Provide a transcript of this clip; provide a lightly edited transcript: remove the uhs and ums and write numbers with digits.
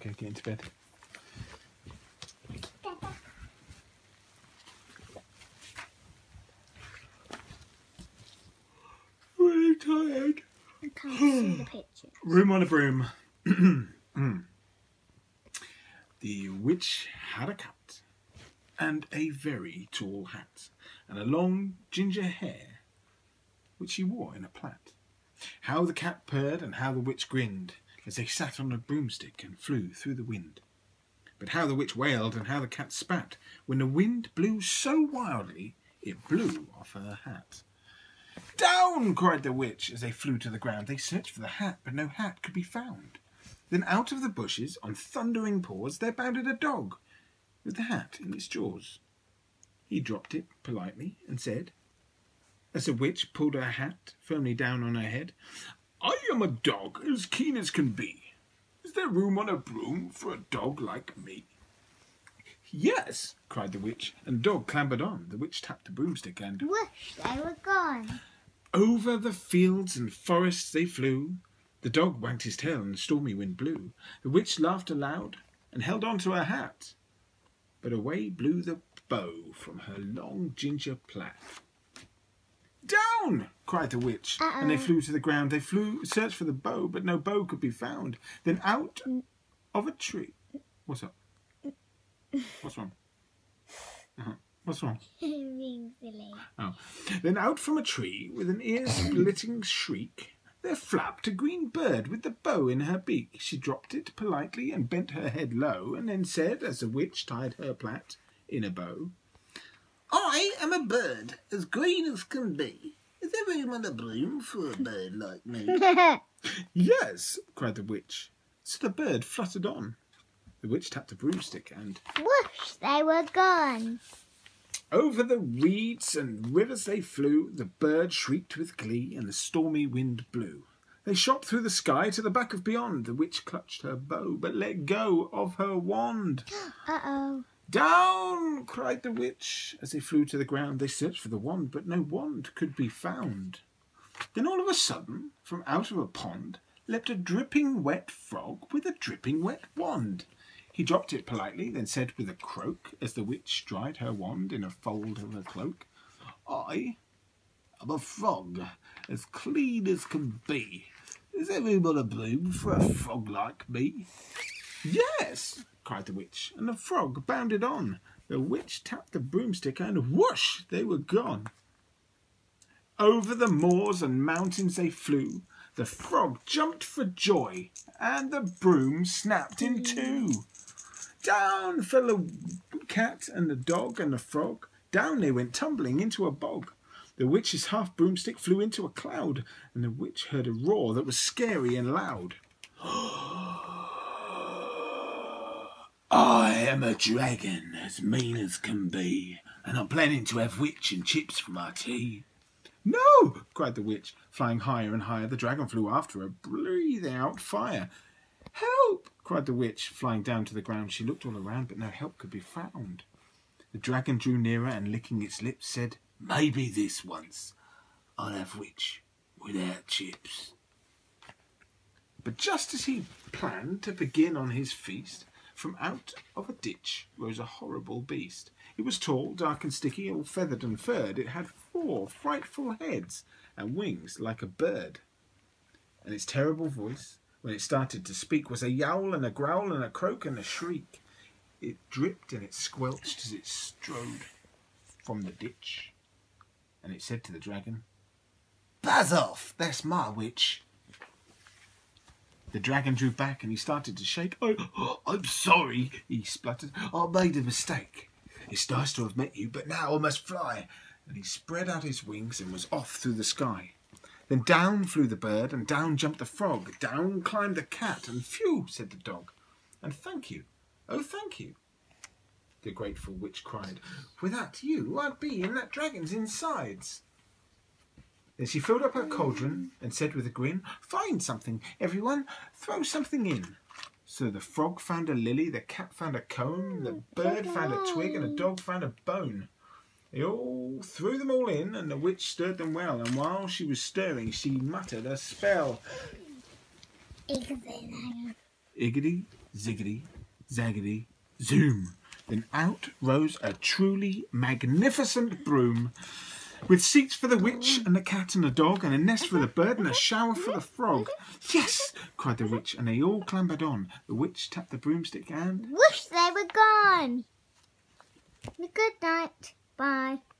Okay, get into bed. Really tired. I can't see the picture. Room on a broom. The witch had a cat, and a very tall hat, and a long ginger hair, which she wore in a plait. How the cat purred, and how the witch grinned, as they sat on a broomstick and flew through the wind. But how the witch wailed, and how the cat spat, when the wind blew so wildly, it blew off her hat. "Down!" cried the witch, as they flew to the ground. They searched for the hat, but no hat could be found. Then out of the bushes, on thundering paws, there bounded a dog, with the hat in its jaws. He dropped it politely, and said, as the witch pulled her hat firmly down on her head, "I am a dog as keen as can be. Is there room on a broom for a dog like me?" "Yes," cried the witch, and the dog clambered on. The witch tapped the broomstick and Whoosh, they were gone. over the fields and forests they flew. The dog wagged his tail and the stormy wind blew. The witch laughed aloud and held on to her hat, but away blew the bow from her long ginger plait. "Down!" cried the witch, and they flew to the ground. They searched for the bow, but no bow could be found. Then out of a tree... What's up? What's wrong? What's wrong? Being silly. Oh. Then out from a tree, with an ear-splitting shriek, there flapped a green bird with the bow in her beak. She dropped it politely and bent her head low, and then said, as the witch tied her plait in a bow, "I am a bird as green as can be. Is there room on a broom for a bird like me?" "Yes," cried the witch. So the bird fluttered on. The witch tapped a broomstick and Whoosh, they were gone. over the reeds and rivers they flew. The bird shrieked with glee, and the stormy wind blew. They shot through the sky to the back of beyond. The witch clutched her bow, but let go of her wand. Uh-oh. "Down!" cried the witch, as they flew to the ground. They searched for the wand, but no wand could be found. Then all of a sudden, from out of a pond, leapt a dripping wet frog with a dripping wet wand. He dropped it politely, then said with a croak, as the witch dried her wand in a fold of her cloak, "I am a frog, as clean as can be. Is there room on a broom for a frog like me?" "Yes," cried the witch, and the frog bounded on. The witch tapped the broomstick, and whoosh, they were gone. Over the moors and mountains they flew. The frog jumped for joy, and the broom snapped in two. Down fell the cat and the dog and the frog. Down they went tumbling into a bog. The witch's half broomstick flew into a cloud, and the witch heard a roar that was scary and loud. "I am a dragon as mean as can be, and I'm planning to have witch and chips for my tea." "No!" cried the witch, flying higher and higher. The dragon flew after her, breathing out fire. "Help!" cried the witch, flying down to the ground. She looked all around, but no help could be found. The dragon drew nearer and, licking its lips, said, "Maybe this once I'll have witch without chips." But just as he planned to begin on his feast, from out of a ditch rose a horrible beast. It was tall, dark and sticky, all feathered and furred. It had 4 frightful heads and wings like a bird. And its terrible voice, when it started to speak, was a yowl and a growl and a croak and a shriek. It dripped and it squelched as it strode from the ditch. And it said to the dragon, "Buzz off, that's my witch." The dragon drew back and he started to shake. "I'm sorry," he spluttered. "I made a mistake. It's nice to have met you, but now I must fly." And he spread out his wings and was off through the sky. Then down flew the bird, and down jumped the frog. Down climbed the cat, and phew, said the dog. "And thank you, oh thank you," the grateful witch cried. "Without you, I'd be in that dragon's insides." Then she filled up her cauldron and said with a grin, "Find something, everyone, throw something in." So the frog found a lily, the cat found a comb, the bird found a twig, and the dog found a bone. They all threw them all in, and the witch stirred them well, and while she was stirring, she muttered a spell. Iggity. Iggity, Ziggity, zaggity, zoom. Then out rose a truly magnificent broom, with seats for the witch and the cat and the dog, and a nest for the bird and a shower for the frog. Yes, cried the witch, and they all clambered on. The witch tapped the broomstick and... Whoosh, they were gone. Good night. Bye.